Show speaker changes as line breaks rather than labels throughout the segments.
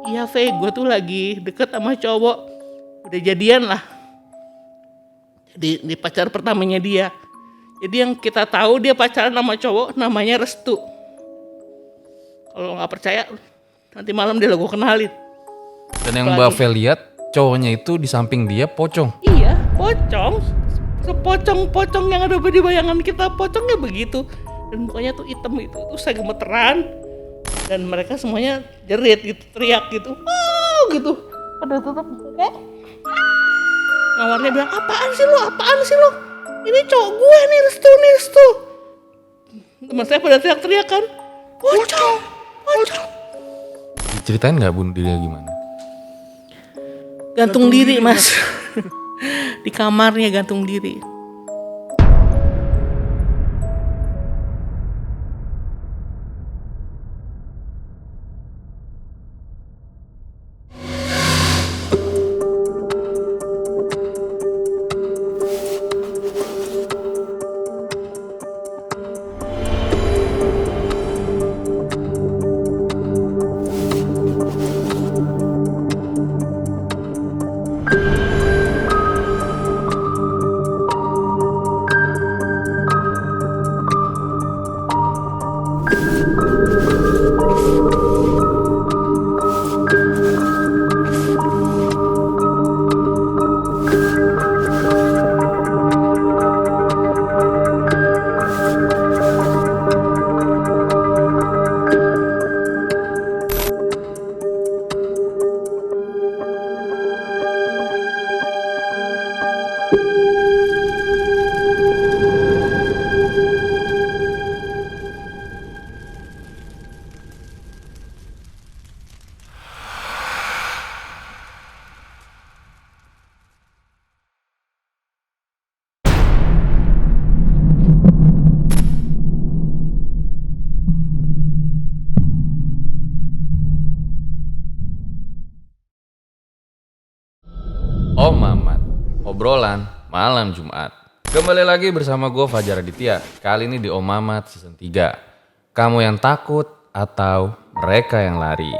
Iya Fe, gue tuh lagi deket sama cowok, udah jadian lah. Di pacar pertamanya dia. Jadi yang kita tahu dia pacaran sama cowok namanya Restu. Kalau nggak percaya, nanti malam dia gue kenalin.
Dan yang Mbak Fe lihat cowoknya itu di samping dia pocong.
Iya, pocong. Sepocong-pocong yang ada di bayangan kita, pocongnya begitu. Dan mukanya tuh hitam itu saya gemeteran. Dan mereka semuanya jerit gitu, teriak gitu. Oh gitu. Pada tutup muka. Ngawarnya bilang, apaan sih lo? Ini cowok gue nih, Restu. Teman saya pada teriak-teriak kan. Pocong.
Diceritain nggak bunuh diri gimana?
Gantung diri mas. Di kamarnya gantung diri.
Om Mamat, obrolan malam Jumat. Kembali lagi bersama gue Fajar Aditya. Kali ini di Om Mamat season 3. Kamu yang takut atau mereka yang lari?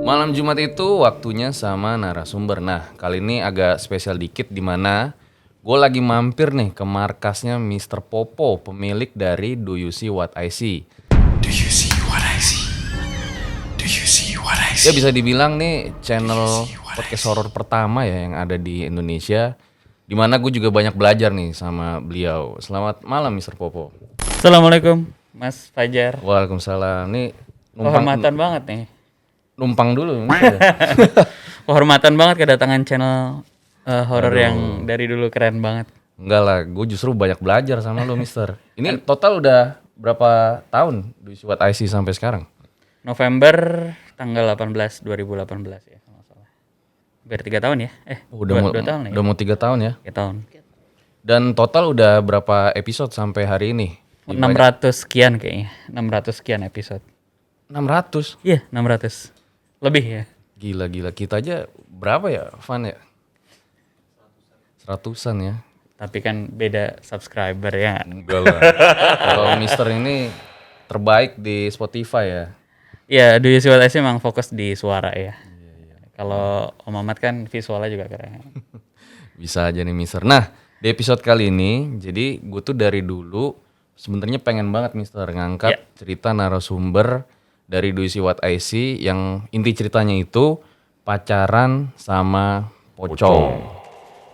Malam Jumat itu waktunya sama narasumber. Nah, kali ini agak spesial dikit dimana gue lagi mampir nih ke markasnya Mr. Popo, pemilik dari Do You See What I See.
Do you see what I see? Do you see what I see?
Ya bisa dibilang nih channel podcast horor pertama ya yang ada di Indonesia. Dimana gue juga banyak belajar nih sama beliau. Selamat malam Mr. Popo.
Assalamualaikum Mas Fajar.
Waalaikumsalam. Nih
Kehormatan banget nih.
numpang dulu.
Kehormatan banget kedatangan channel horor yang dari dulu keren banget.
Enggak lah, gue justru banyak belajar sama lo Mister. Ini total udah berapa tahun Do You See What I See sampai sekarang?
November tanggal 18 2018 ya kalau nggak salah. Biar 3 tahun ya?
Udah
2 tahun ya?
Udah mau 3 tahun ya.
3 tahun.
Dan total udah berapa episode sampai hari ini?
600 sekian kayaknya. 600 sekian episode.
600?
Iya, 600. Lebih ya.
Gila. Kita aja berapa ya, Van ya? 100-an ya.
Tapi kan beda subscriber ya.
Enggak lah. Kalau Mister ini terbaik di Spotify ya.
Iya, Do You See What I See emang fokus di suara ya. Kalau Om Mamat kan visualnya juga keren.
Bisa aja nih Mister. Nah, di episode kali ini, jadi gue tuh dari dulu sebenarnya pengen banget Mister ngangkat cerita narasumber dari Do You See What I See yang inti ceritanya itu pacaran sama pocong.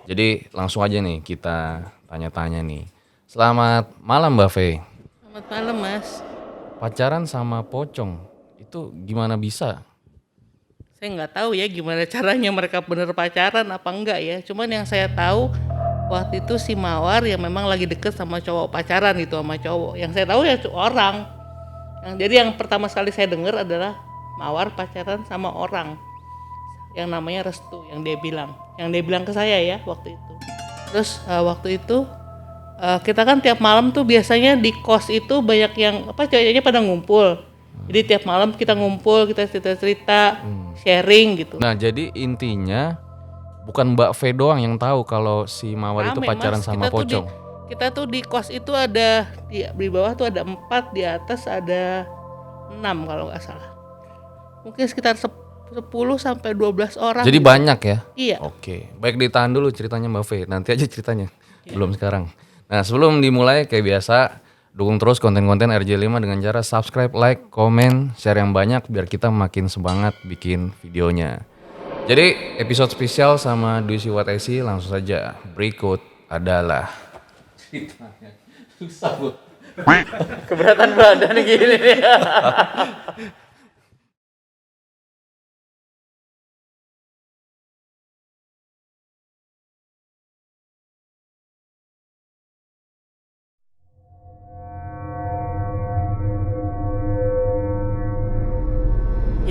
Jadi langsung aja nih kita tanya-tanya nih. Selamat malam Mbak Fe.
Selamat malam mas.
Pacaran sama pocong itu gimana bisa?
Saya nggak tahu ya gimana caranya mereka bener pacaran apa enggak ya. Cuman yang saya tahu waktu itu si Mawar yang memang lagi deket sama cowok pacaran gitu sama cowok. Yang saya tahu ya orang. Jadi yang pertama sekali saya dengar adalah Mawar pacaran sama orang yang namanya Restu yang dia bilang ke saya ya waktu itu. Terus waktu itu kita kan tiap malam tuh biasanya di kos itu banyak yang ceweknya pada ngumpul. Jadi tiap malam kita ngumpul, kita cerita-cerita, sharing gitu.
Nah, jadi intinya bukan Mbak V doang yang tahu kalau si Mawar itu
Rame,
pacaran
Mas.
sama Pocong.
Kita tuh di kos itu ada di bawah tuh ada 4, di atas ada 6 kalau nggak salah. Mungkin sekitar 10 sampai 12 orang.
Jadi
gitu.
banyak ya?
Iya.
Oke, baik ditahan dulu ceritanya Mbak V. Nanti aja ceritanya, belum sekarang. Nah sebelum dimulai kayak biasa, dukung terus konten-konten RJ5 dengan cara subscribe, like, komen, share yang banyak biar kita makin semangat bikin videonya. Jadi episode spesial sama Do You See What I See langsung saja. Berikut adalah susah bu.
Keberatan badan gini nih.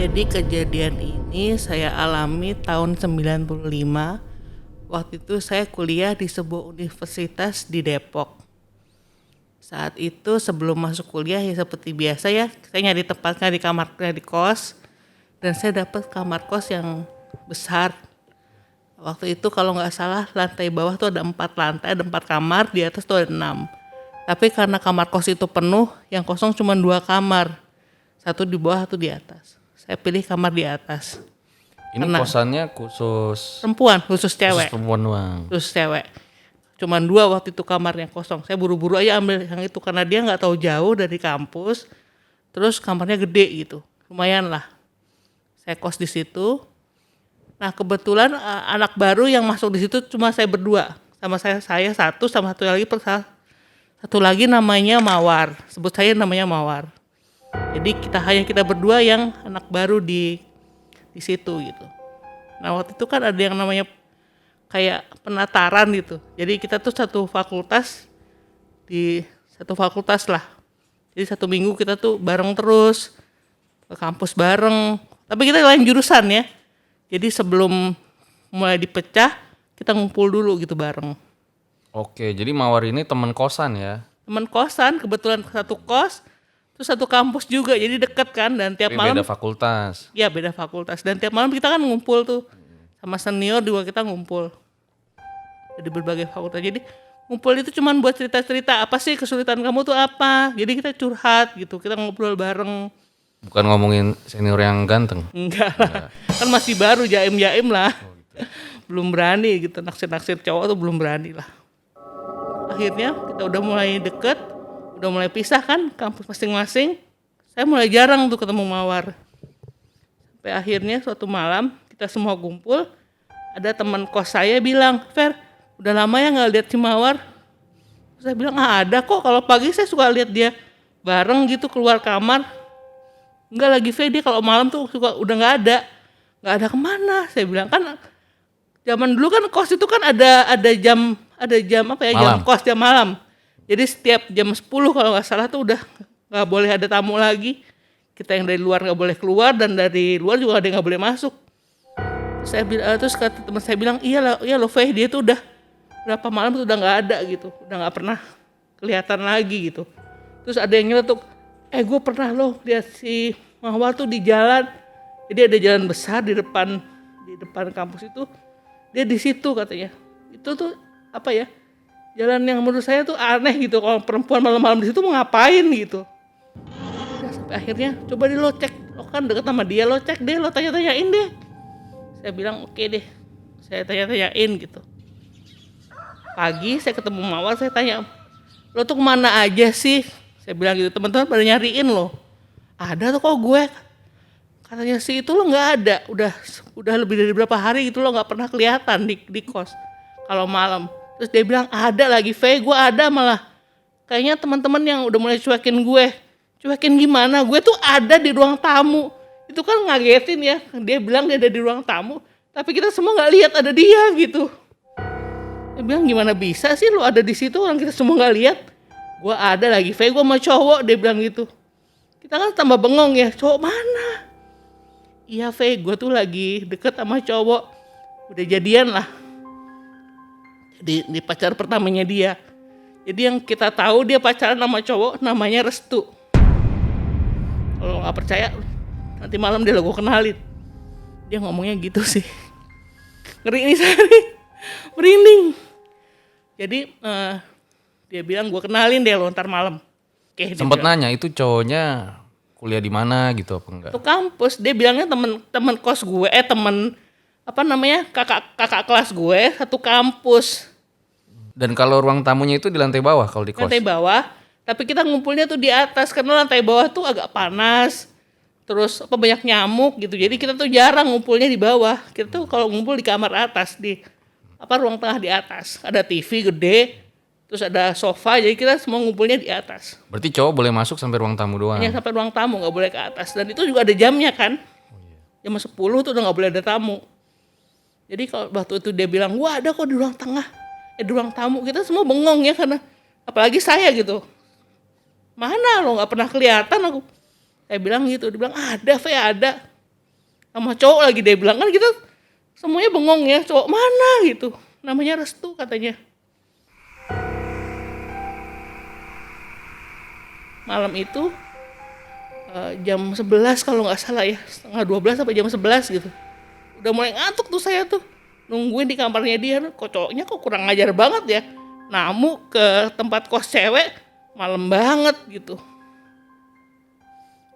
Jadi kejadian ini saya alami tahun 95. Waktu itu saya kuliah di sebuah universitas di Depok. Saat itu sebelum masuk kuliah ya seperti biasa ya, saya nyari tempatnya di kamar, di kos. Dan saya dapat kamar kos yang besar. Waktu itu kalau nggak salah lantai bawah tuh ada 4 lantai, ada 4 kamar, di atas tuh ada 6. Tapi karena kamar kos itu penuh, yang kosong cuma 2 kamar. Satu di bawah, satu di atas. Saya pilih kamar di atas.
ini
Karena
kosannya khusus
perempuan, khusus cewek.
khusus perempuan doang.
Terus cewek. Cuman 2 waktu itu kamarnya kosong. Saya buru-buru aja ambil yang itu karena dia nggak tahu jauh dari kampus. Terus kamarnya gede gitu, lumayan lah. Saya kos di situ. Nah kebetulan anak baru yang masuk di situ cuma saya berdua, sama saya satu, sama satu lagi namanya Mawar. Sebut saya namanya Mawar. Jadi kita berdua yang anak baru di situ gitu. Nah waktu itu kan ada yang namanya kayak penataran gitu. Jadi kita tuh satu fakultas lah. Jadi 1 minggu kita tuh bareng terus ke kampus bareng. Tapi kita lain jurusan ya. Jadi sebelum mulai dipecah kita ngumpul dulu gitu bareng.
Oke, jadi Mawar ini teman kosan ya?
Teman kosan, kebetulan satu kos, terus satu kampus juga. Jadi deket kan dan tiap
Tapi
malam.
beda fakultas.
Ya beda fakultas dan tiap malam kita kan ngumpul tuh. Sama senior juga kita ngumpul. Di berbagai fakultas. Jadi ngumpul itu cuman buat cerita-cerita apa sih kesulitan kamu tuh apa. Jadi kita curhat gitu, kita ngobrol bareng.
Bukan ngomongin senior yang ganteng.
Enggak lah, kan masih baru jaim-jaim lah. Belum berani gitu, naksir-naksir cowok tuh belum berani lah. Akhirnya kita udah mulai deket, udah mulai pisah kan kampus masing-masing. Saya mulai jarang tuh ketemu Mawar. Sampai akhirnya suatu malam kita semua kumpul, ada teman kos saya bilang, Fer, udah lama ya nggak lihat si Mawar. Saya bilang ada kok, kalau pagi saya suka lihat dia bareng gitu keluar kamar. Enggak lagi Fe, dia kalau malam tuh suka udah nggak ada kemana. Saya bilang kan zaman dulu kan kos itu kan ada jam apa ya, jam kos jam malam. Jadi setiap jam 10 kalau nggak salah tuh udah nggak boleh ada tamu lagi. Kita yang dari luar nggak boleh keluar dan dari luar juga ada yang nggak boleh masuk. Saya bilang, terus kata teman saya bilang iya loh Fe, dia tuh udah berapa malam tuh udah nggak ada gitu, udah nggak pernah kelihatan lagi gitu. Terus ada yang nyeletuk, gue pernah loh lihat si Mawar tuh di jalan. Jadi ada jalan besar di depan kampus itu, dia di situ katanya. Itu tuh apa ya, jalan yang menurut saya tuh aneh gitu, kalau perempuan malam-malam di situ mau ngapain gitu. Udah, sampai akhirnya coba deh lo cek, lo kan deket sama dia, lo cek deh, lo tanya-tanyain deh. Saya bilang oke deh, saya tanya-tanyain gitu. Pagi saya ketemu Mawar, saya tanya, lo tuh kemana aja sih? Saya bilang gitu, teman-teman pada nyariin lo. Ada tuh kok gue. Katanya sih itu lo nggak ada, udah lebih dari berapa hari gitu lo nggak pernah kelihatan di kos kalau malam. Terus dia bilang ada lagi Fe, gue ada malah. Kayaknya teman-teman yang udah mulai cuekin gue. Cuekin gimana? Gue tuh ada di ruang tamu. Itu kan ngagetin ya. Dia bilang dia ada di ruang tamu, tapi kita semua nggak lihat ada dia gitu. Dia bilang gimana bisa sih lo ada di situ orang kita semua nggak lihat. Gue ada lagi Fe, gue sama cowok, dia bilang gitu. Kita kan tambah bengong ya, cowok mana? Iya Fe, gue tuh lagi deket sama cowok, udah jadian lah. Jadi di pacar pertamanya dia. Jadi yang kita tahu dia pacaran sama cowok namanya Restu. Kalau nggak percaya, nanti malam dia gue kenalin. Dia ngomongnya gitu sih. ngeri ini saya nih, merinding. Jadi dia bilang gue kenalin deh lo ntar malam. Oke, dia
Sempet
bilang.
nanya itu cowoknya kuliah di mana gitu apa enggak?
Itu kampus, dia bilangnya temen kos gue, temen apa namanya kakak kelas gue satu kampus.
Dan kalau ruang tamunya itu di lantai bawah kalau di kos.
Lantai bawah, tapi kita ngumpulnya tuh di atas karena lantai bawah tuh agak panas. Terus apa banyak nyamuk gitu. Jadi kita tuh jarang ngumpulnya di bawah. Kita tuh kalau ngumpul di kamar atas di apa ruang tengah di atas. Ada TV gede, terus ada sofa. Jadi kita semua ngumpulnya di atas.
Berarti cowok boleh masuk sampai ruang tamu doang.
Hanya sampai ruang tamu, nggak boleh ke atas. Dan itu juga ada jamnya kan. Jam 10 tuh udah nggak boleh ada tamu. Jadi kalau waktu itu dia bilang, wah ada kok di ruang tengah. Di ruang tamu. Kita semua bengong ya karena apalagi saya gitu. Mana lo nggak pernah kelihatan aku. Saya bilang gitu, dia bilang ada, Fe ada. Sama cowok lagi dia bilang, kan kita semuanya bengong ya, cowok mana gitu. Namanya Restu katanya. Malam itu jam 11 kalau nggak salah ya, setengah 12 sampai jam 11 gitu. Udah mulai ngantuk tuh saya tuh, nungguin di kamarnya dia, kok cowoknya kok kurang ajar banget ya. Namu ke tempat kos cewek, malam banget gitu.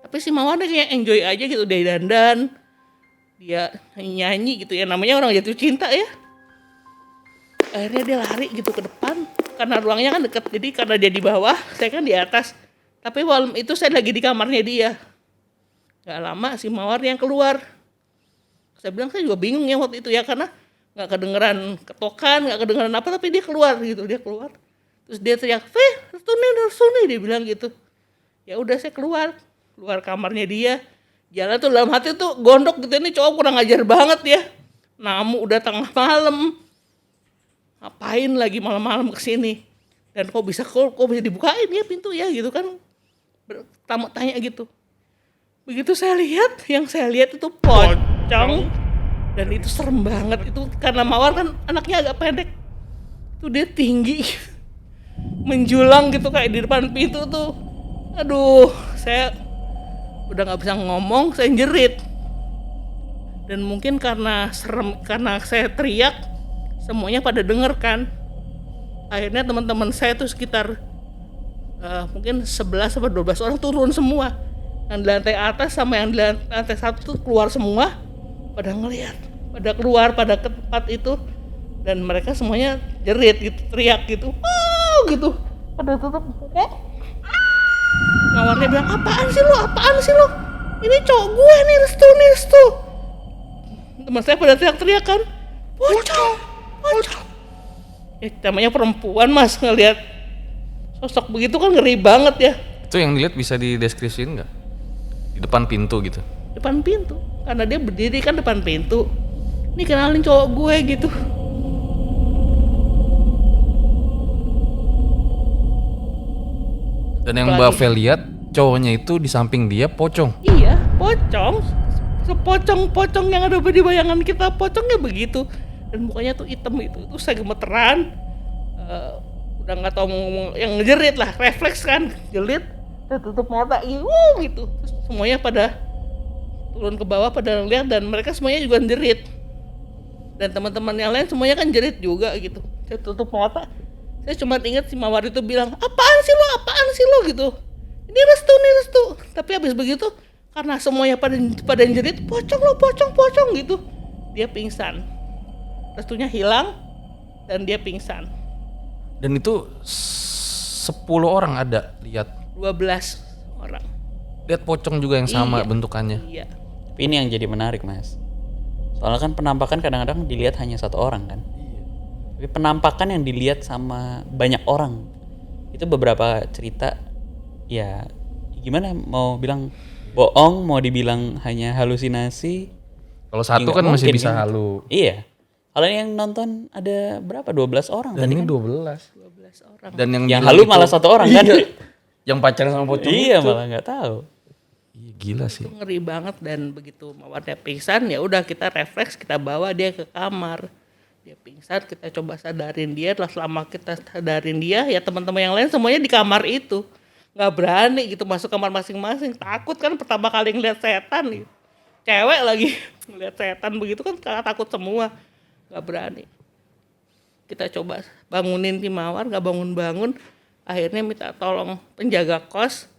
Tapi si Mawar kayak enjoy aja gitu, dia dandan, dia nyanyi gitu ya, namanya orang jatuh cinta ya. Akhirnya dia lari gitu ke depan, karena ruangnya kan deket, jadi karena dia di bawah, saya kan di atas. Tapi malam itu saya lagi di kamarnya dia. Gak lama si Mawar yang keluar. Saya bilang saya juga bingung ya waktu itu ya, karena gak kedengeran ketokan, gak kedengeran apa, tapi dia keluar gitu, dia keluar. Terus dia teriak, Restu nih, dia bilang gitu. Ya udah saya keluar kamarnya dia, jalan tuh dalam hati tuh gondok gitu, ini cowok kurang ajar banget ya, namu udah tengah malam, ngapain lagi malam-malam kesini, dan kok bisa dibukain ya pintu ya gitu kan, tamu tanya gitu. Begitu saya lihat, yang saya lihat itu pocong, dan itu serem banget, itu karena Mawar kan anaknya agak pendek, itu dia tinggi, menjulang gitu kayak di depan pintu tuh, aduh saya udah nggak bisa ngomong, saya jerit. Dan mungkin karena serem, karena saya teriak, semuanya pada denger kan. Akhirnya teman-teman saya tuh sekitar mungkin 11 sampai 12 orang turun semua. Yang di lantai atas sama yang di lantai 1 tuh keluar semua, pada ngeliat, pada keluar, pada ke tempat itu. Dan mereka semuanya jerit gitu, teriak gitu, gitu. Pada tutup kok. Ngawarnya bilang, apaan sih lo? Ini cowok gue nih, Restu. Teman saya pada teriak-teriak kan, pocong. Ya namanya perempuan mas, ngelihat sosok begitu kan ngeri banget ya.
Itu yang dilihat bisa dideskripsiin nggak? Di depan pintu gitu.
Depan pintu, karena dia berdiri kan depan pintu. Ini kenalin cowok gue gitu.
Dan yang Mbak Vel lihat cowoknya itu di samping dia pocong.
Iya, pocong. Sepocong-pocong yang ada di bayangan kita, pocongnya begitu. Dan mukanya tuh hitam itu saya gemeteran. Udah nggak tahu mau ngomong, yang ngejerit lah, refleks kan, jerit, saya tutup mata gitu. Terus semuanya pada turun ke bawah pada lihat, dan mereka semuanya juga jerit. Dan teman-teman yang lain semuanya kan jerit juga gitu. Saya tutup mata. Saya cuma ingat si Mawar itu bilang, apaan sih lo gitu. Ini Restu. Tapi habis begitu, karena semuanya pada jerit, pocong gitu. Dia pingsan. Restunya hilang dan dia pingsan.
Dan itu 10 orang ada lihat.
12 orang.
Lihat pocong juga yang sama
Iya.
bentukannya.
Iya.
Tapi ini yang jadi menarik mas. Soalnya kan penampakan kadang-kadang dilihat hanya satu orang kan. Tapi penampakan yang dilihat sama banyak orang, itu beberapa cerita ya gimana mau bilang bohong, mau dibilang hanya halusinasi.
Kalau satu
nggak
kan masih
mungkin,
bisa
kan?
halu.
Iya. Kalau yang nonton ada berapa? 12 orang
Dan
tadi
ini
kan?
12.
12 orang.
Dan yang
Yang
bilang
halu
itu-
malah satu orang kan?
Iya. Yang pacaran sama pocong
Iya
itu.
malah nggak tahu.
Iya, gila sih.
Itu ngeri banget, dan begitu Mawarnya pingsan ya udah kita refleks, kita bawa dia ke kamar. Dia pingsan, kita coba sadarin dia. Selama kita sadarin dia, ya teman-teman yang lain semuanya di kamar itu. Nggak berani gitu masuk kamar masing-masing. Takut kan pertama kali ngeliat setan gitu. Cewek lagi ngeliat setan begitu kan takut semua. nggak berani. Kita coba bangunin si Mawar, nggak bangun-bangun. Akhirnya minta tolong penjaga kos,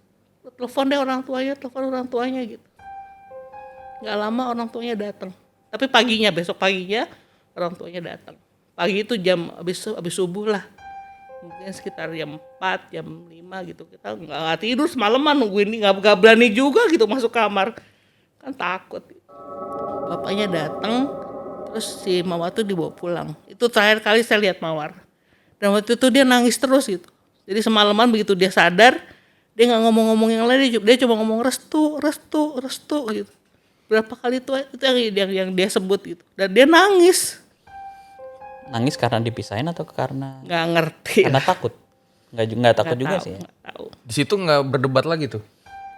telepon deh orang tuanya gitu. Nggak lama orang tuanya datang. Tapi besok paginya orang tuanya datang. Pagi itu jam habis subuh lah. Mungkin sekitar jam 4, jam 5 gitu. Kita nggak tidur semalaman nungguin ini, nggak berani juga gitu masuk kamar. Kan takut. Bapaknya datang, terus si Mawar tuh dibawa pulang. Itu terakhir kali saya lihat Mawar. Dan waktu itu dia nangis terus gitu. Jadi semalaman begitu dia sadar, dia nggak ngomong-ngomong yang lain, dia cuma ngomong restu gitu. Berapa kali itu yang dia sebut gitu. Dan dia nangis.
Nangis karena dipisahin atau karena
Nggak ngerti.
karena takut? Nggak takut
Nggak
juga
tahu,
sih ya.
nggak tahu.
Di situ nggak berdebat lagi tuh.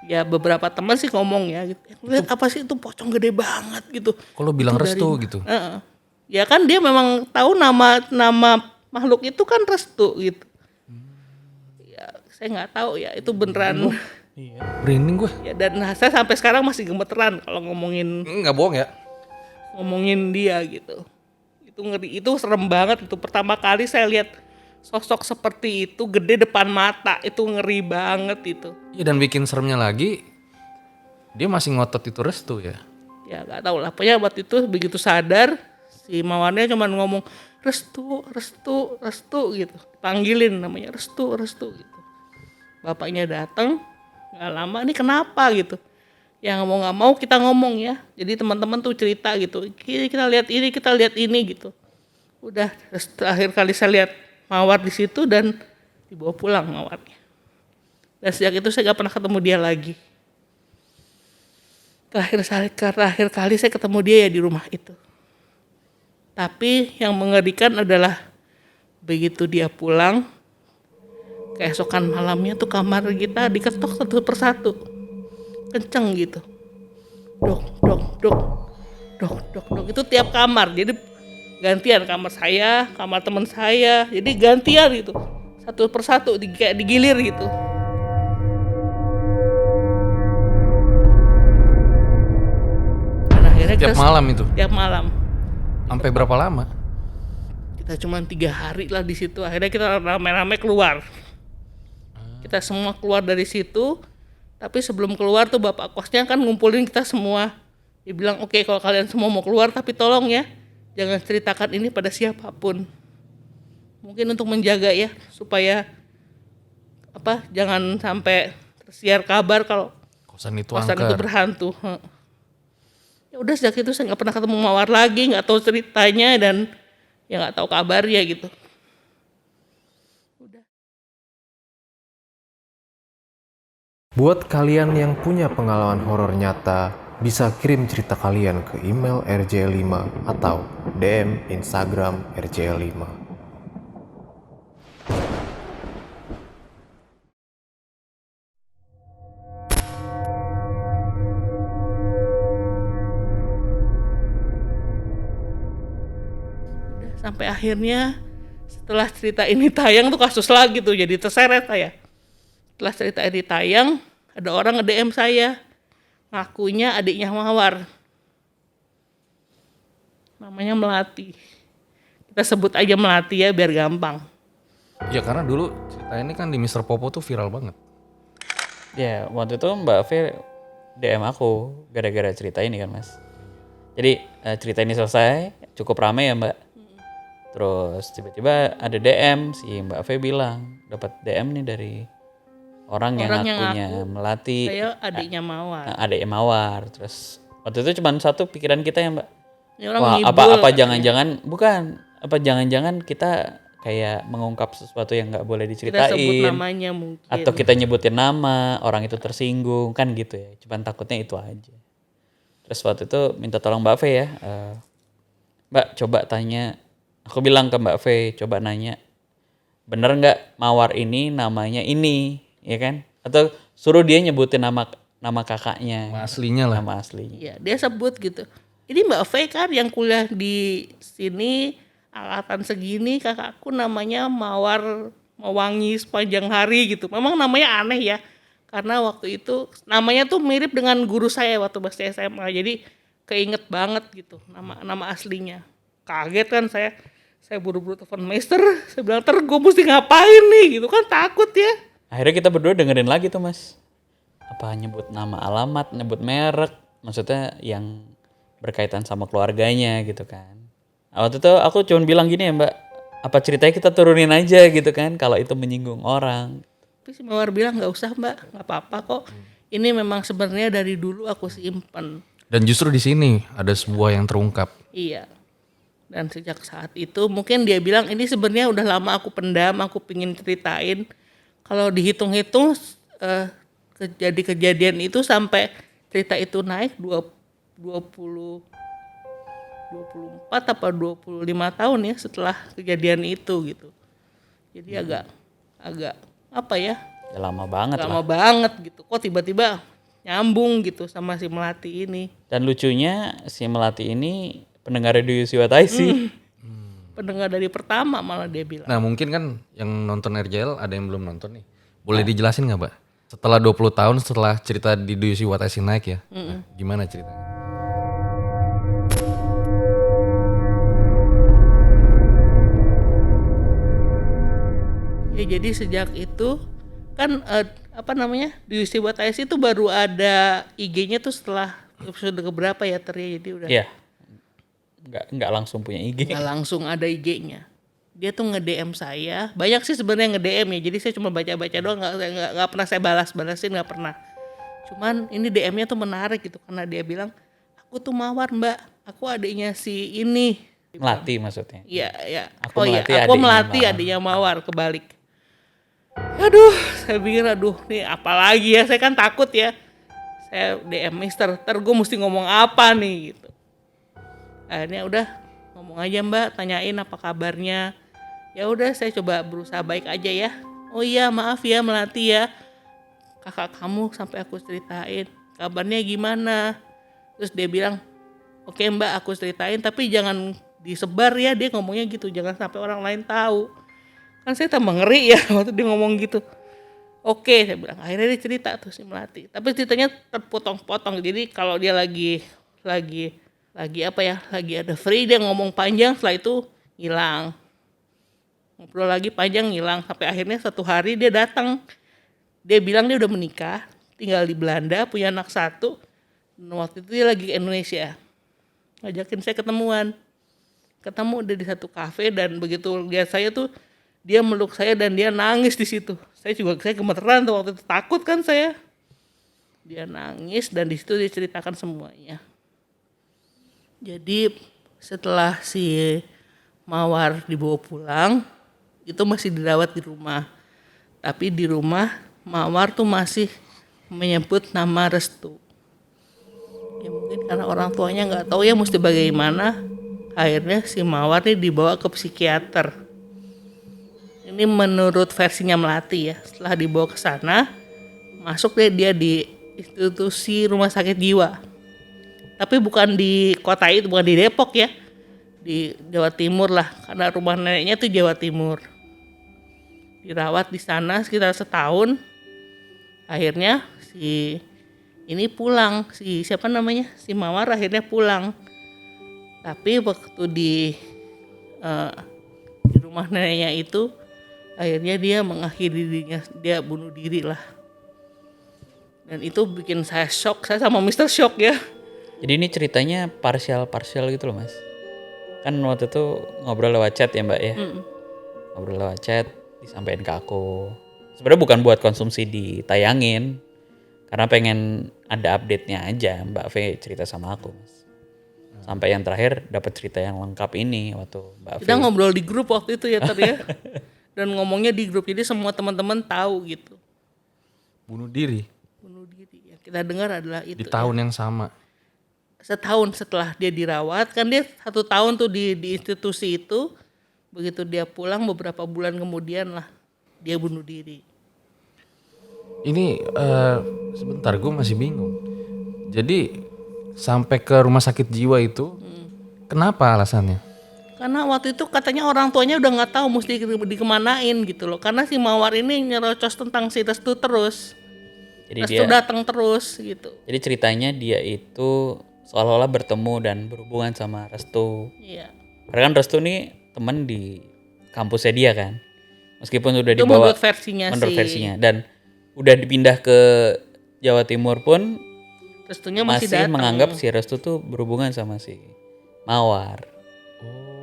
Ya beberapa teman sih ngomong ya gitu. Lihat apa sih itu pocong gede banget gitu.
Kalau bilang
Itu
restu
dari-
gitu.
Heeh. Ya kan dia memang tahu nama makhluk itu kan restu gitu. Ya saya nggak tahu ya itu beneran.
Merinding gue.
Ya dan saya sampai sekarang masih gemeteran kalau
Nggak bohong ya.
ngomongin dia gitu. Itu ngeri, itu serem banget. Itu pertama kali saya lihat sosok seperti itu gede depan mata, itu ngeri banget itu.
Iya, dan bikin seremnya lagi, dia masih ngotot itu restu ya.
Ya nggak tahu lah, pokoknya waktu itu begitu sadar si Mawarnya cuma ngomong restu gitu, panggilin namanya restu gitu. Bapaknya datang, nggak lama, ini kenapa gitu. Yang mau nggak mau kita ngomong ya. Jadi teman-teman tuh cerita gitu, kita lihat ini gitu. Udah terus terakhir kali saya lihat Mawar di situ dan dibawa pulang Mawarnya. Dan sejak itu saya nggak pernah ketemu dia lagi. Terakhir kali saya ketemu dia ya di rumah itu. Tapi yang mengerikan adalah begitu dia pulang, keesokan malamnya tuh kamar kita diketok satu persatu. Kenceng gitu. Dok. Itu tiap kamar. Jadi gantian kamar saya, kamar teman saya. Jadi gantian gitu. Satu persatu kayak digilir gitu. Dan akhirnya
Tiap malam itu.
Tiap malam.
Sampai berapa lama?
Kita cuma 3 hari lah di situ. Akhirnya kita rame-rame keluar. Kita semua keluar dari situ. Tapi sebelum keluar tuh bapak kosnya kan ngumpulin kita semua. Dia bilang oke, kalau kalian semua mau keluar tapi tolong ya jangan ceritakan ini pada siapapun. Mungkin untuk menjaga ya supaya jangan sampai tersiar kabar kalau
Kosan itu
kosan itu
angker.
berhantu. Ya udah sejak itu saya nggak pernah ketemu Mawar lagi, nggak tahu ceritanya dan ya nggak tahu kabarnya gitu.
Buat kalian yang punya pengalaman horor nyata, bisa kirim cerita kalian ke email rj5 atau DM Instagram rj5.
Sampai akhirnya setelah cerita ini tayang tuh kasus lagi tuh jadi terseret saya. Setelah cerita ini tayang, ada orang nge-DM saya, ngakunya adiknya Mawar. Namanya Melati. Kita sebut aja Melati ya biar gampang.
Ya karena dulu cerita ini kan di Mr. Popo tuh viral banget.
Ya waktu itu Mbak V DM aku gara-gara cerita ini kan mas. Jadi cerita ini selesai, cukup ramai ya Mbak. Terus tiba-tiba ada DM, si Mbak V bilang dapat DM nih dari orang yang ngakunya Melati.
Saya adiknya Mawar.
Adiknya Mawar. Terus waktu itu cuma satu pikiran kita ya Mbak.
Ini orang
Wah,
ngibul
apa
katanya.
jangan-jangan bukan apa jangan-jangan kita kayak mengungkap sesuatu yang nggak boleh
Kita sebut
diceritain
namanya mungkin.
atau kita nyebutin nama orang itu tersinggung kan gitu ya, cuman takutnya itu aja. Terus waktu itu minta tolong Mbak V ya, Mbak coba tanya, aku bilang ke Mbak V coba nanya bener nggak Mawar ini namanya ini ya kan, atau suruh dia nyebutin nama kakaknya,
Nama aslinya lah.
nama aslinya.
Iya, dia sebut gitu. Ini Mbak V kan yang kuliah di sini angkatan segini, kakakku namanya Mawar Mewangi sepanjang hari gitu. Memang namanya aneh ya. Karena waktu itu namanya tuh mirip dengan guru saya waktu masih SMA. Jadi keinget banget gitu nama aslinya. kaget kan saya buru-buru telepon Meister, saya bilang gue mesti ngapain nih gitu kan, takut ya.
Akhirnya kita berdua dengerin lagi tuh Mas. Apa nyebut nama alamat, nyebut merek, maksudnya yang berkaitan sama keluarganya gitu kan. Waktu itu aku cuma bilang gini ya Mbak, apa ceritanya kita turunin aja gitu kan kalau itu menyinggung orang.
Tapi si Mawar bilang nggak usah Mbak, nggak apa-apa kok. Ini memang sebenarnya dari dulu aku simpen.
Dan justru di sini ada sebuah yang terungkap.
Iya. Dan sejak saat itu mungkin dia bilang ini sebenarnya udah lama aku pendam, aku pingin ceritain. Kalau dihitung-hitung kejadian itu sampai cerita itu naik 24 apa 25 tahun ya setelah kejadian itu gitu. Jadi agak apa ya?
Ya lama banget
Lama
lah.
banget gitu. Kok tiba-tiba nyambung gitu sama si Melati ini.
Dan lucunya si Melati ini pendengar Radio What I See.
Pendengar dari pertama malah dia bilang.
Nah mungkin kan yang nonton RJL ada yang belum nonton nih. Boleh dijelasin gak Mbak? Setelah 20 tahun setelah cerita di Do You See What I See naik ya. Nah, gimana ceritanya?
Ya jadi sejak itu kan apa namanya Do You See What I See itu baru ada IG-nya tuh setelah episode keberapa ya jadi udah
Iya. Nggak langsung punya IG.
nggak langsung ada IG-nya. Dia tuh nge-DM saya, banyak sih sebenarnya nge-DM ya. Jadi saya cuma baca-baca doang, nggak pernah saya balasin nggak pernah. Cuman ini DM-nya tuh menarik gitu karena dia bilang aku tuh Mawar Mbak, aku adiknya si ini.
Melati maksudnya.
Iya, ya.
Aku Melati,
aku
adiknya
Melati
Mawar.
adiknya Mawar kebalik. Aduh, saya pikir nih apalagi ya, saya kan takut ya. Saya DM Mister, ntar gue mesti ngomong apa nih gitu. Akhirnya udah ngomong aja Mbak, tanyain apa kabarnya. Ya udah saya coba berusaha baik aja ya. Oh iya maaf ya Melati ya, kakak kamu sampai aku ceritain kabarnya gimana. Terus dia bilang oke Mbak aku ceritain tapi jangan disebar ya, dia ngomongnya gitu, jangan sampai orang lain tahu. Kan saya tambah ngeri ya waktu dia ngomong gitu. Oke saya bilang, akhirnya dia cerita tuh si Melati. Tapi ceritanya terpotong-potong, jadi kalau dia lagi apa ya, lagi ada free dia ngomong panjang, setelah itu hilang. Ngobrol lagi panjang hilang, sampai akhirnya satu hari dia datang. Dia bilang dia udah menikah, tinggal di Belanda, punya anak 1. Dan waktu itu dia lagi ke Indonesia. Ngajakin saya ketemuan. Ketemu dia di satu kafe dan begitu lihat saya tuh dia meluk saya dan dia nangis di situ. Saya gemeteran tuh waktu itu, takut kan saya. Dia nangis dan di situ dia ceritakan semuanya. Jadi setelah si Mawar dibawa pulang, itu masih dirawat di rumah. Tapi di rumah Mawar tuh masih menyebut nama Restu. Ya mungkin karena orang tuanya nggak tahu ya mesti bagaimana. Akhirnya si Mawar nih dibawa ke psikiater. Ini menurut versinya Melati ya. Setelah dibawa ke sana, masuk deh dia di institusi rumah sakit jiwa. Tapi bukan di kota itu, bukan di Depok ya. Di Jawa Timur lah, karena rumah neneknya tuh Jawa Timur. Dirawat di sana sekitar setahun. Akhirnya si ini pulang, si Mawar akhirnya pulang. Tapi waktu di rumah neneknya itu, akhirnya dia mengakhiri dirinya, dia bunuh diri lah. Dan itu bikin saya shock, saya sama Mister shock ya.
Jadi ini ceritanya parsial gitu loh Mas. Kan waktu itu ngobrol lewat chat ya Mbak ya. Ngobrol lewat chat, disampaikan ke aku. Sebenarnya bukan buat konsumsi ditayangin. Karena pengen ada update-nya aja Mbak V cerita sama aku Mas. Sampai yang terakhir dapat cerita yang lengkap ini waktu Mbak V.
Kita ngobrol di grup waktu itu ya ya. Dan ngomongnya di grup, jadi semua teman-teman tahu gitu.
Bunuh diri
Bunuh diri. Yang kita dengar adalah itu.
di tahun yang sama.
Setahun setelah dia dirawat, kan dia 1 tahun tuh di institusi itu. Begitu dia pulang beberapa bulan kemudian lah dia bunuh diri.
Ini sebentar gue masih bingung. Jadi sampai ke rumah sakit jiwa itu kenapa alasannya?
Karena waktu itu katanya orang tuanya udah nggak tahu mesti dikemanain gitu loh. Karena si Mawar ini nyerocos tentang si Restu terus.
Jadi
Restu
dia
datang terus gitu.
Jadi ceritanya dia itu seolah-olah bertemu dan berhubungan sama Restu.
Iya.
Karena kan Restu nih temen di kampusnya dia kan. Meskipun udah
Itu
dibawa
menurut versinya
versinya dan udah dipindah ke Jawa Timur pun
Restunya
masih
masih datang.
menganggap si Restu tuh berhubungan sama si Mawar.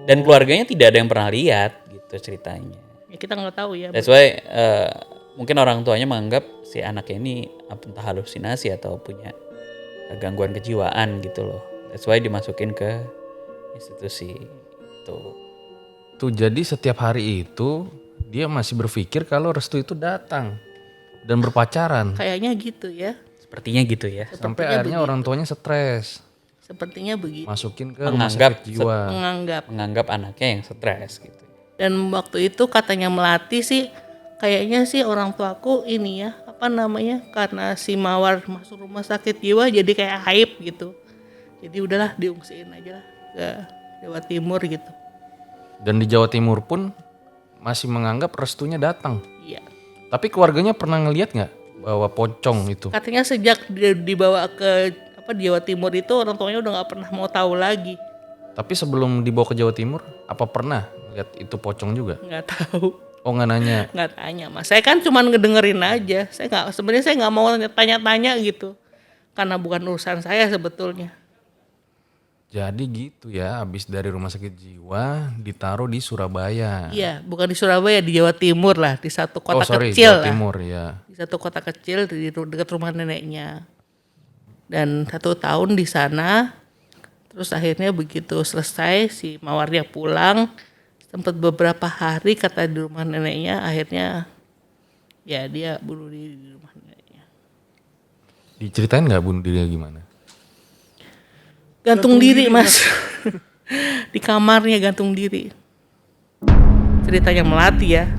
Dan keluarganya tidak ada yang pernah lihat gitu ceritanya.
Ya, kita nggak tahu ya.
That's why mungkin orang tuanya menganggap si anaknya ini entah halusinasi atau punya gangguan kejiwaan gitu loh. That's why dimasukin ke institusi itu.
Tuh jadi setiap hari itu dia masih berpikir kalau Restu itu datang dan berpacaran.
Kayaknya gitu ya.
Sepertinya gitu ya.
Sampai akhirnya orang tuanya stres.
Sepertinya begitu.
Masukin ke rumah sakit jiwa.
Menganggap.
Anaknya yang stres gitu.
Dan waktu itu katanya Melati sih, kayaknya sih orang tuaku ini ya, apa namanya, karena si Mawar masuk rumah sakit jiwa jadi kayak hype gitu. Jadi udahlah diungsiin aja lah ke Jawa Timur gitu.
Dan di Jawa Timur pun masih menganggap Restunya datang.
Iya.
Tapi keluarganya pernah ngelihat nggak bahwa pocong itu?
Katanya sejak dibawa ke Jawa Timur itu orang tuanya udah nggak pernah mau tahu lagi.
Tapi sebelum dibawa ke Jawa Timur, apa pernah lihat itu pocong juga?
Nggak tahu.
Oh nggak nanya?
Nggak tanya mas. Saya kan cuma ngedengerin aja. Sebenarnya saya nggak mau tanya-tanya gitu. Karena bukan urusan saya sebetulnya.
Jadi gitu ya, habis dari rumah sakit jiwa ditaruh di Surabaya.
Iya, bukan di Surabaya, di Jawa Timur lah, di satu kota kecil
Jawa
lah.
Timur ya.
Di satu kota kecil di dekat rumah neneknya. Dan 1 tahun di sana. Terus akhirnya begitu selesai si Mawarnya pulang, sempat beberapa hari kata di rumah neneknya, akhirnya ya dia bunuh diri di rumah neneknya.
Diceritain nggak bunuh dirinya gimana?
Gantung diri mas. Di kamarnya gantung diri. Ceritanya Melati ya.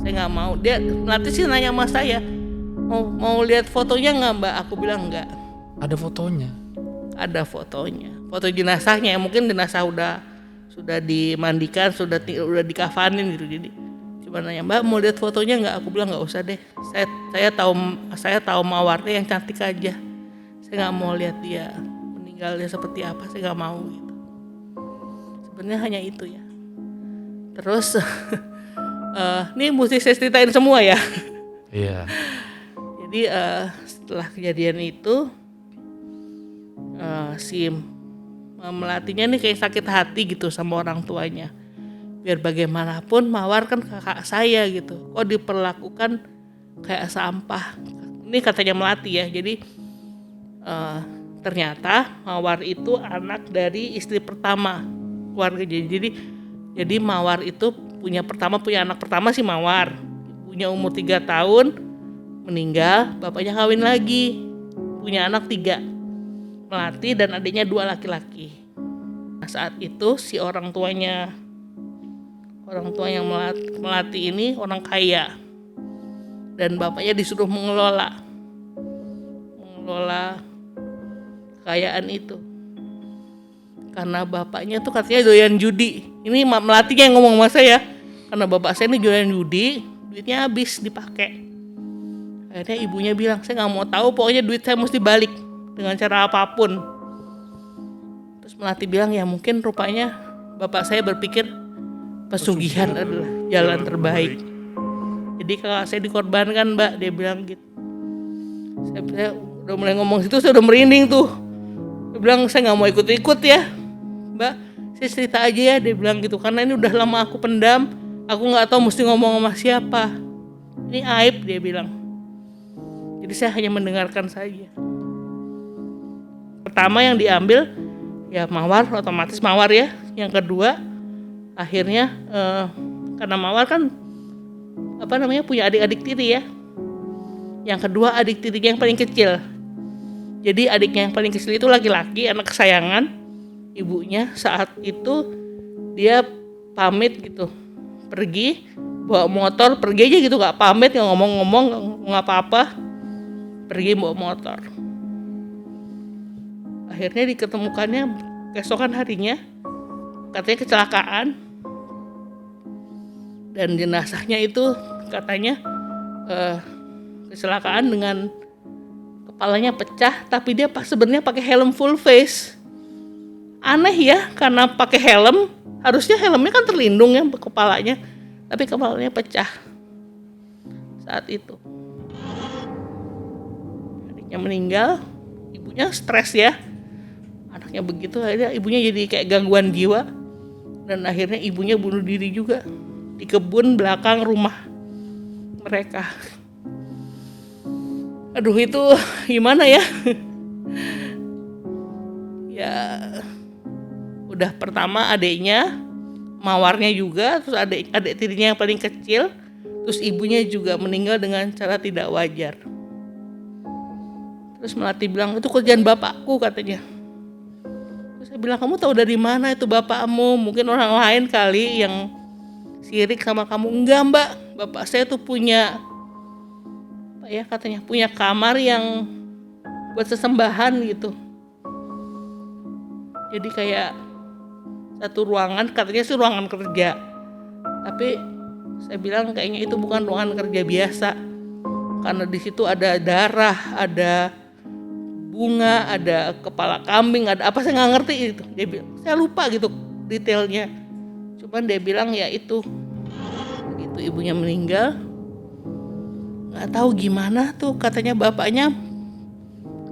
Saya nggak mau. Dia Melati sih nanya sama saya, mau lihat fotonya nggak mbak? Aku bilang nggak.
Ada fotonya.
Ada fotonya. Foto jenazahnya. Mungkin jenazah sudah dimandikan, sudah dikafanin gitu. Jadi cuma nanya mbak mau lihat fotonya nggak? Aku bilang nggak usah deh. Saya tahu Mawarnya yang cantik aja. Saya nggak mau lihat dia meninggalnya seperti apa, saya nggak mau gitu. Sebenarnya hanya itu ya. Terus ini mesti saya ceritain semua ya.
Iya.
Jadi setelah kejadian itu si Melatinya nih kayak sakit hati gitu sama orang tuanya. Biar bagaimanapun Mawar kan kakak saya gitu. Kok diperlakukan kayak sampah. Ini katanya Melati ya. Jadi ternyata Mawar itu anak dari istri pertama keluarga. Jadi Mawar itu punya anak pertama si Mawar. Punya umur 3 tahun meninggal, bapaknya kawin lagi. Punya anak 3. Melati dan adiknya 2 laki-laki. Nah, saat itu si orang tua yang Melati ini orang kaya. Dan bapaknya disuruh mengelola kekayaan itu. Karena bapaknya tuh katanya doyan judi. Ini Melatinya yang ngomong sama saya. Karena bapak saya ini doyan judi, duitnya habis dipakai. Akhirnya ibunya bilang, saya nggak mau tahu, pokoknya duit saya mesti balik dengan cara apapun. Terus Melati bilang, ya mungkin rupanya bapak saya berpikir pesugihan adalah jalan terbaik. Jadi kakak saya dikorbankan mbak, dia bilang gitu. Saya udah mulai ngomong situ, saya udah merinding tuh. Dia bilang saya nggak mau ikut-ikut ya, mbak. Saya cerita aja ya, dia bilang gitu. Karena ini udah lama aku pendam, aku nggak tahu mesti ngomong sama siapa. Ini aib dia bilang. Jadi saya hanya mendengarkan saja. Pertama yang diambil ya Mawar, otomatis Mawar ya. Yang kedua akhirnya karena Mawar kan punya adik-adik tiri ya. Yang kedua adik tirinya yang paling kecil. Jadi adiknya yang paling kecil itu laki-laki, anak kesayangan ibunya. Saat itu dia pamit gitu, pergi bawa motor, pergi aja gitu, gak pamit, gak ngomong-ngomong, gak apa-apa, pergi bawa motor. Akhirnya diketemukannya keesokan harinya, katanya kecelakaan. Dan jenazahnya itu katanya kecelakaan dengan kepalanya pecah, tapi dia sebenarnya pakai helm full face. aneh ya, karena pakai helm, harusnya helmnya kan terlindung ya kepalanya, tapi kepalanya pecah saat itu. Adiknya meninggal, ibunya stres ya, anaknya begitu, akhirnya ibunya jadi kayak gangguan jiwa, dan akhirnya ibunya bunuh diri juga di kebun belakang rumah mereka. Aduh, itu gimana ya? Ya udah, pertama adiknya, mawarnya juga, terus adik tirinya yang paling kecil, terus ibunya juga meninggal dengan cara tidak wajar. Terus Melati bilang, itu kerjaan bapakku katanya. Terus saya bilang, kamu tahu dari mana itu bapakmu? Mungkin orang lain kali yang sirik sama kamu. Enggak mbak, bapak saya tuh punya apa ya, katanya punya kamar yang buat sesembahan gitu. Jadi kayak satu ruangan, katanya sih ruangan kerja. Tapi saya bilang kayaknya itu bukan ruangan kerja biasa, karena di situ ada darah, ada bunga, ada kepala kambing, ada apa, saya nggak ngerti itu. Dia bilang, saya lupa gitu detailnya. Cuman dia bilang ya itu ibunya meninggal, nggak tahu gimana tuh, katanya bapaknya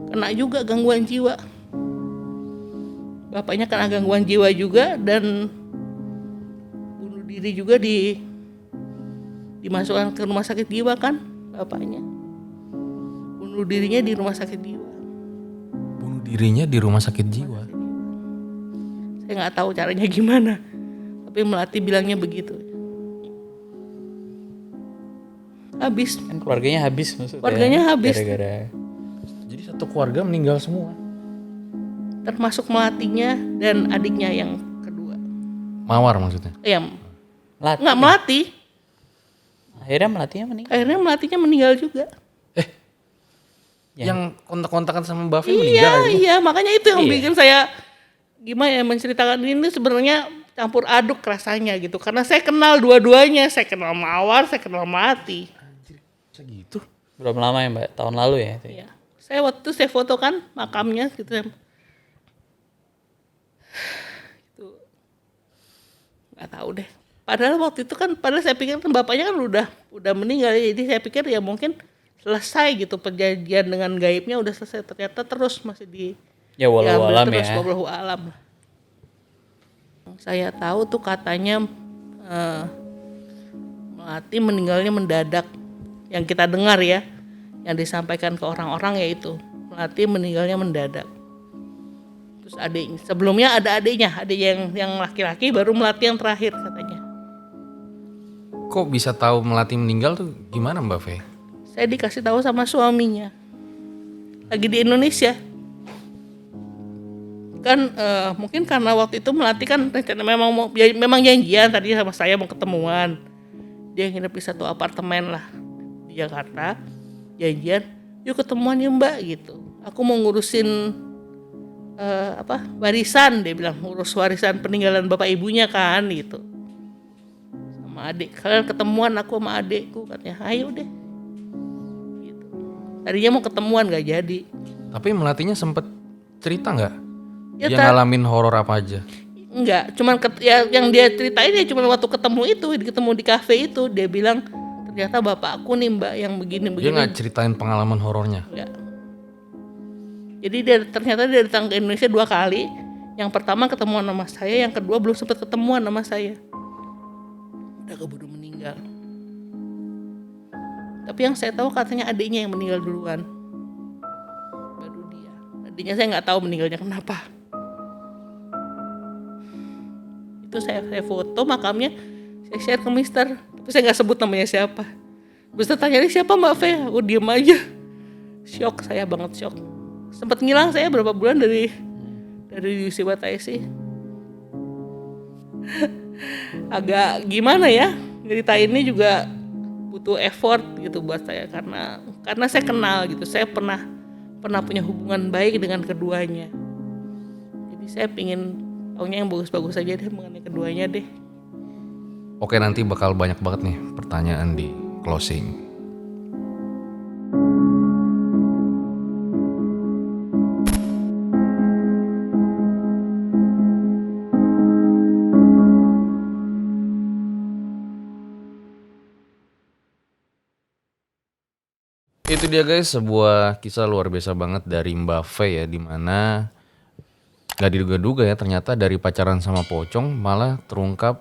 kena juga gangguan jiwa. Bapaknya kena gangguan jiwa juga dan bunuh diri juga, dimasukkan ke rumah sakit jiwa kan bapaknya. Bunuh dirinya di rumah sakit jiwa.
Bunuh dirinya di rumah sakit jiwa.
Saya nggak tahu caranya gimana, tapi Melati bilangnya begitu. Habis.
Kan keluarganya habis maksudnya.
Keluarganya habis.
Gara-gara.
Jadi satu keluarga meninggal semua.
Termasuk Melatinya dan adiknya yang kedua.
Mawar maksudnya?
Ya,
Melati.
nggak Melati.
Akhirnya Melatinya meninggal.
Akhirnya Melatinya meninggal juga.
Yang kontak-kontakan sama Mbak Fe meninggal itu?
Iya, makanya itu yang
Iya.
bikin saya gimana ya menceritakan ini sebenarnya campur aduk rasanya gitu. Karena saya kenal dua-duanya, saya kenal Mawar, saya kenal Melati.
Segitu?
Berapa lama ya mbak? Tahun lalu ya? Itu?
Iya. Saya waktu itu saya foto kan makamnya gitu. Itu nggak tahu deh. Padahal waktu itu kan, padahal saya pikir kan bapaknya kan udah meninggal, jadi saya pikir ya mungkin selesai gitu perjanjian dengan gaibnya, udah selesai. Ternyata terus masih
Ya walau
diambil
alam
terus,
ya.
wallahu alam. Saya tahu tuh katanya Melati meninggalnya mendadak. Yang kita dengar ya, yang disampaikan ke orang-orang yaitu Melati meninggalnya mendadak. Terus adiknya, sebelumnya ada adik yang laki-laki, baru Melati yang terakhir katanya.
Kok bisa tahu Melati meninggal tuh gimana Mbak Fe?
Saya dikasih tahu sama suaminya. Lagi di Indonesia. Kan mungkin karena waktu itu Melati kan memang janjian tadi sama saya mau ketemuan. Dia nginep di satu apartemen lah di Jakarta. Janjian, yuk ketemuan ya mbak gitu. Aku mau ngurusin warisan, dia bilang, ngurus warisan peninggalan bapak ibunya kan gitu. Sama adik, kalian ketemuan aku sama adikku, katanya. Ayo deh. Gitu. Tadinya mau ketemuan gak jadi.
Tapi Melatinya sempet cerita nggak?
Ya,
Dia ngalamin horor apa aja?
Enggak, cuman yang dia ceritain ya cuma waktu ketemu di kafe itu, dia bilang ternyata bapakku nih mbak yang begini.
Dia nggak ceritain pengalaman horornya?
Enggak. Jadi ternyata dia datang ke Indonesia 2 kali. Yang pertama ketemuan sama saya, yang kedua belum sempat ketemuan sama saya. Udah keburu meninggal. Tapi yang saya tahu katanya adiknya yang meninggal duluan. Baru dia. Adiknya saya nggak tahu meninggalnya kenapa. Itu saya foto makamnya, saya share ke Mister, tapi saya nggak sebut namanya siapa. Mister tanya, ini siapa Mbak Fe? Aku diem aja. Shock, saya banget shock. Sempat ngilang saya berapa bulan dari UC Wataisi. Agak gimana ya, cerita ini juga butuh effort gitu buat saya, karena saya kenal gitu. Saya pernah punya hubungan baik dengan keduanya. Jadi saya pingin taunya yang bagus-bagus aja deh mengenai keduanya deh.
Oke, nanti bakal banyak banget nih pertanyaan di closing. Itu dia guys, sebuah kisah luar biasa banget dari Mbak V ya, dimana gak diduga-duga ya ternyata dari pacaran sama pocong malah terungkap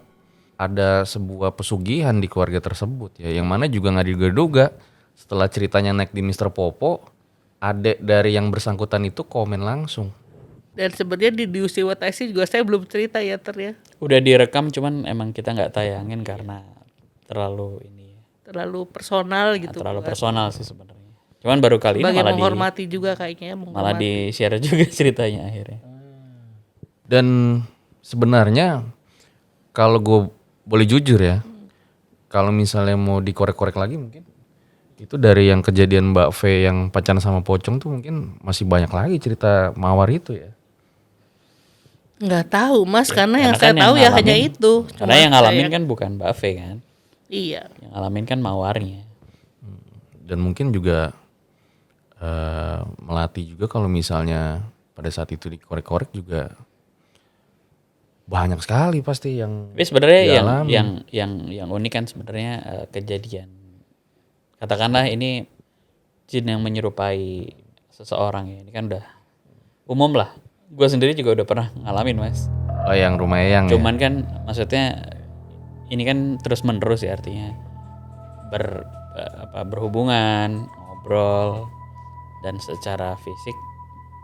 ada sebuah pesugihan di keluarga tersebut ya, yang mana juga gak diduga-duga setelah ceritanya naik di Mr. Popo, adek dari yang bersangkutan itu komen langsung.
Dan sebenarnya di UC What I See juga saya belum cerita ya ya.
Udah direkam cuman emang kita nggak tayangin karena terlalu ini ya.
Terlalu personal gitu.
Terlalu personal sih sebenarnya. Cuman baru kali
Sebagai
ini malah
menghormati juga kayaknya.
malah di-share juga ceritanya akhirnya.
Dan sebenarnya kalau gue boleh jujur ya, kalau misalnya mau dikorek-korek lagi mungkin itu dari yang kejadian Mbak V yang pacaran sama pocong tuh mungkin masih banyak lagi cerita mawar itu ya.
Nggak tahu mas, karena yang
Karena
saya
kan
tahu ya
ngalamin-
hanya itu.
Karena
Cuma
yang ngalamin
saya-
kan bukan Mbak V kan.
Iya.
Yang ngalamin kan mawarnya.
Dan mungkin juga melatih juga kalau misalnya pada saat itu dikorek-korek juga banyak sekali pasti yang
Tapi sebenarnya
dialami.
yang unik kan sebenarnya kejadian. Katakanlah ini jin yang menyerupai seseorang ya. Ini kan udah umum lah. Gue sendiri juga udah pernah ngalamin mas.
Oh yang rumah Eyang ya.
Cuman kan maksudnya ini kan terus menerus ya artinya berhubungan, ngobrol dan secara fisik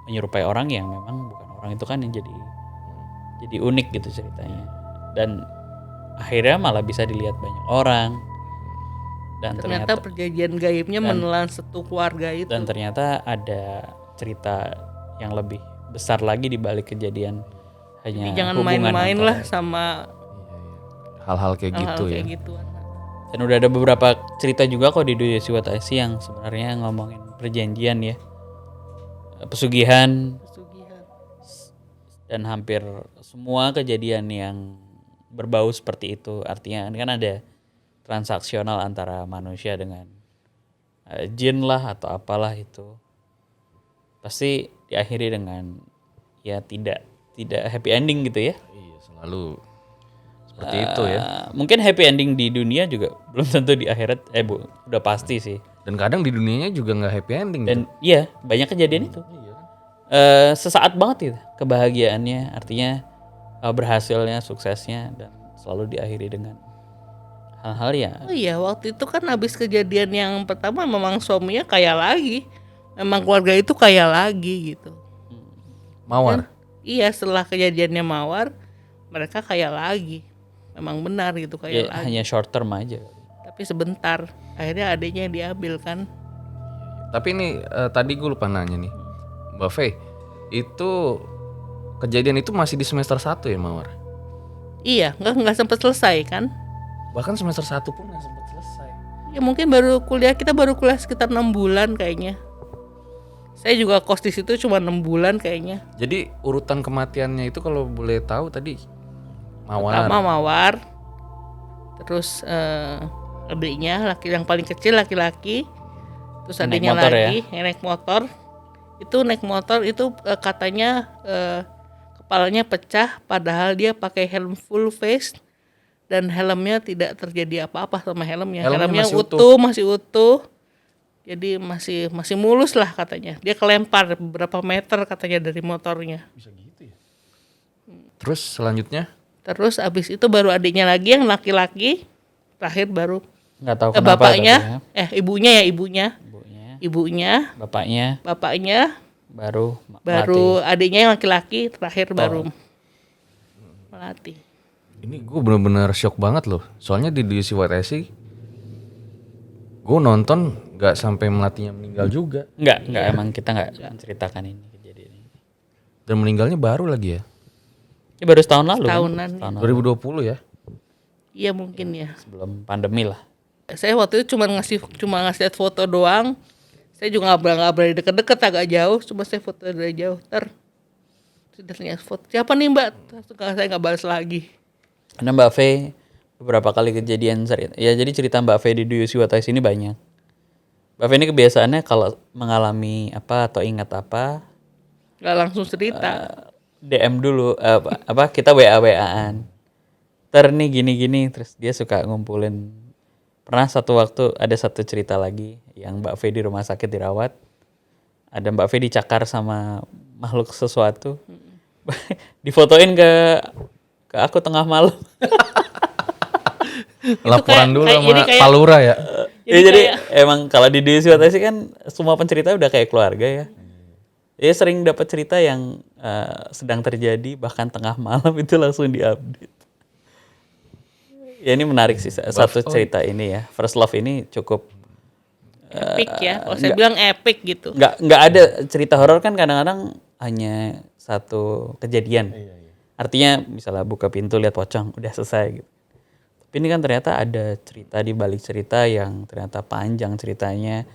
menyerupai orang yang memang bukan orang itu kan yang jadi unik gitu ceritanya. Dan akhirnya malah bisa dilihat banyak orang. Dan
Ternyata perjanjian gaibnya menelan satu keluarga itu.
dan ternyata ada cerita yang lebih besar lagi di balik kejadian hanya
Jadi jangan
hubungan
main-main
antara-
lah sama
Hal-hal kayak
hal-hal
gitu ya.
kayak gituan.
Dan udah ada beberapa cerita juga kok di dunia Siwatasi yang sebenarnya ngomongin perjanjian ya, pesugihan,
Pesugihan.
dan hampir semua kejadian yang berbau seperti itu. Artinya kan ada transaksional antara manusia dengan jin lah atau apalah itu. Pasti diakhiri dengan ya tidak happy ending gitu ya.
Iya, selalu seperti itu ya.
Mungkin happy ending di dunia juga belum tentu di akhirat. Udah pasti sih.
Dan kadang di dunianya juga nggak happy ending.
Dan iya banyak kejadian itu. Sesaat banget itu kebahagiaannya, artinya berhasilnya, suksesnya, dan selalu diakhiri dengan hal-hal ya.
Oh iya, waktu itu kan habis kejadian yang pertama memang suaminya kaya lagi. Memang keluarga itu kaya lagi gitu.
Mawar.
Iya, setelah kejadiannya Mawar, mereka kaya lagi. Memang benar gitu kaya
Ya,
lagi.
hanya short term aja.
Tapi sebentar, akhirnya adiknya yang diambil kan.
Tapi ini tadi gue lupa nanya nih, Mbak V, itu kejadian itu masih di semester 1 ya Mawar?
Iya, nggak sempat selesai kan?
Bahkan semester 1 pun nggak sempat selesai.
Ya mungkin kita baru kuliah sekitar 6 bulan kayaknya. Saya juga kos di situ cuma 6 bulan kayaknya.
Jadi urutan kematiannya itu kalau boleh tahu tadi Mawar.
Pertama Mawar, terus adiknya yang paling kecil laki-laki, terus
Yang naik
adiknya
motor
lagi yang naik motor. Itu naik motor itu katanya kepalanya pecah, padahal dia pakai helm full face dan helmnya tidak terjadi apa-apa sama helmnya.
Helmnya
Helmnya
masih
utuh, masih utuh. Jadi masih mulus lah katanya. Dia kelempar beberapa meter katanya dari motornya.
Terus selanjutnya
Terus abis itu baru adiknya lagi yang laki-laki, terakhir baru
Nggak tahu kenapa.
bapaknya,
tapi ya.
ibunya,
Ibunya, bapaknya
baru
mati.
adiknya yang laki-laki, terakhir baru melati.
ini gue bener-bener shock banget loh. Soalnya di DUC YTC gue nonton nggak sampai melatinya meninggal juga.
Enggak emang kita nggak menceritakan ini kejadian ini.
Dan meninggalnya baru lagi ya.
Ini baru setahun lalu.
Setahunan.
Kan? Setahun lalu,
2020 ya.
Iya mungkin ya.
sebelum pandemi lah.
Saya waktu itu cuma ngasih lihat foto doang. Saya juga nggak berani deket-deket, agak jauh. Cuma saya foto dari jauh. Sudah lihat foto. Siapa nih Mbak? Saya nggak balas lagi.
Karena Mbak V beberapa kali kejadian cerita. Ya jadi cerita Mbak V di Duyusi Watais ini banyak. Mbak V ini kebiasaannya kalau mengalami apa atau ingat apa,
Nggak langsung cerita.
DM dulu kita WA-WA-an. Nih gini-gini terus dia suka ngumpulin Pernah satu waktu ada satu cerita lagi yang Mbak V di rumah sakit dirawat. Ada Mbak V dicakar sama makhluk sesuatu. Difotoin ke aku tengah malam.
Laporan dulu
jadi
sama Palura ya.
Jadi emang kalau di DCWTC kan semua pencerita udah kayak keluarga ya. Ya sering dapat cerita yang sedang terjadi bahkan tengah malam itu langsung diupdate. Ya ini menarik sih satu cerita ini ya. First Love ini cukup
epic ya. Kalau saya bilang epic gitu.
nggak ada cerita horor kan kadang-kadang hanya satu kejadian. Artinya misalnya buka pintu lihat pocong udah selesai gitu. Tapi ini kan ternyata ada cerita di balik cerita yang ternyata panjang ceritanya.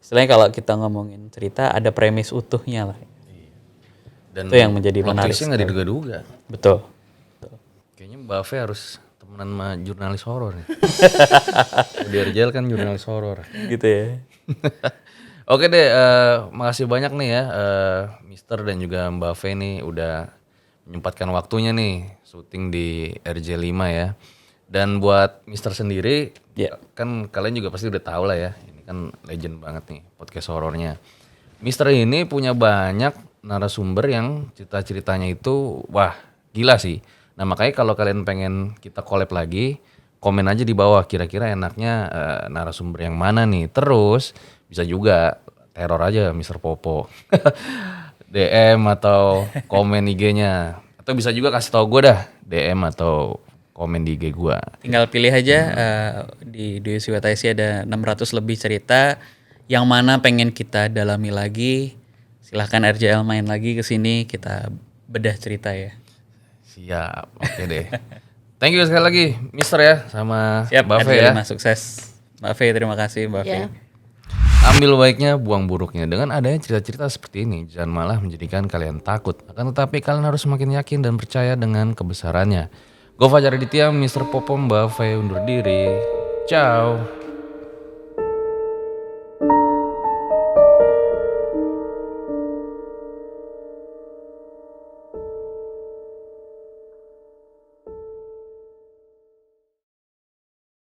Istilahnya kalau kita ngomongin cerita ada premis utuhnya lah.
Dan
Itu yang menjadi
plot
menarik
twistnya nggak diduga-duga.
Betul.
Kayaknya Mbak Fe harus temenan sama jurnalis horor nih. Di RJL kan jurnalis horor.
Gitu ya.
Oke deh, makasih banyak nih ya Mister dan juga Mbak Fe nih udah menyempatkan waktunya nih syuting di RJ5 ya. Dan buat Mister sendiri, kan kalian juga pasti udah tahu lah ya, ini kan legend banget nih podcast horornya. Mister ini punya banyak narasumber yang cerita-ceritanya itu wah gila sih. Nah makanya kalau kalian pengen kita collab lagi, komen aja di bawah kira-kira enaknya narasumber yang mana nih. Terus bisa juga teror aja Mister Popo. DM atau komen IG-nya. Atau bisa juga kasih tau gue dah DM atau komen di IG gue.
Tinggal pilih aja di DCWTC ada 600 lebih cerita yang mana pengen kita dalami lagi. Silahkan RJL main lagi ke sini kita bedah cerita ya.
Siap, oke deh. Thank you sekali lagi Mister ya sama
Siap,
Mbak Fe ya.
sukses. Mbak Fe terima kasih Mbak Fe.
Ya.
Ambil baiknya, buang buruknya. Dengan adanya cerita-cerita seperti ini, jangan malah menjadikan kalian takut. Akan tetapi kalian harus semakin yakin dan percaya dengan kebesarannya. Gue Fajar Aditya, Mr. Popom, Mbak Fe undur diri. Ciao.